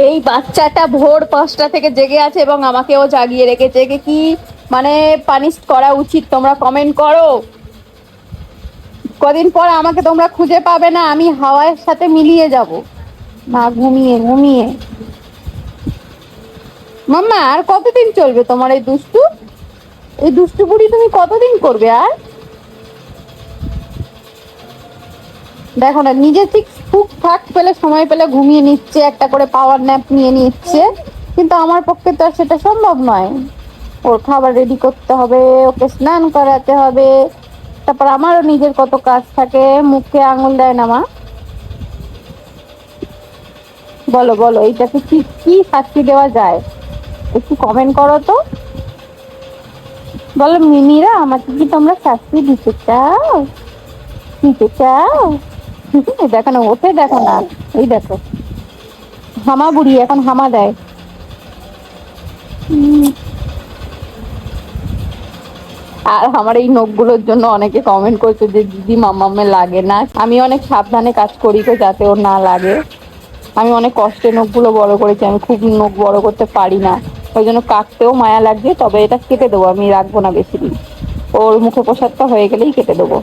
এই বাচ্চাটা ভোর 5টা থেকে জেগে আছে এবং আমাকেও জাগিয়ে রেখেছে। একে কি মানে পানিশ করা উচিত তোমরা কমেন্ট করো। কদিন পর আমাকে তোমরা খুঁজে পাবে না, আমি হাওয়ার সাথে মিলিয়ে যাব। না, ঘুমিয়ে ঘুমিয়ে। মাম্মা আর কতদিন চলবে তোমার এই দুষ্টু? এই দুষ্টু বুড়ি তুমি কতদিন করবে আর? দেখো না, নিজে ঠিক ফুক ফাক পেলে সময় পেলে ঘুমিয়ে নিচ্ছে, একটা করে পাওয়ার ন্যাপ নিয়ে নিচ্ছে, কিন্তু আমার পক্ষে তো আর সেটা সম্ভব নয়। ওর খাবার রেডি করতে হবে, ওকে স্নান করাতে হবে, তারপর আমারও নিজের কত কাজ থাকে। মুখে আঙুল দেয় না মা। বলো বলো, এইটাকে কি কি শাস্তি দেওয়া যায়? একটু কমেন্ট করো তো। বলো মিমিরা, আমাকে কি তোমরা শাস্তি দিতে চাও? দিতে চাও? দেখো না, ওঠে দেখো না। এই দেখো, হামা বুড়ি এখন হামা দেয়। আর আমার এই নখগুলোর জন্য অনেকে কমেন্ট করছে যে দিদি মাম্মামে লাগে না। আমি অনেক সাবধানে কাজ করি তো, যাতে ওর না লাগে। আমি অনেক কষ্টে নখগুলো বড় করেছি, আমি খুব নখ বড় করতে পারি না, ওই জন্য কাটতেও মায়া লাগছে। তবে এটা কেটে দেবো, আমি রাখবো না বেশি দিন। ওর মুখে প্রসাদটা হয়ে গেলেই কেটে দেবো।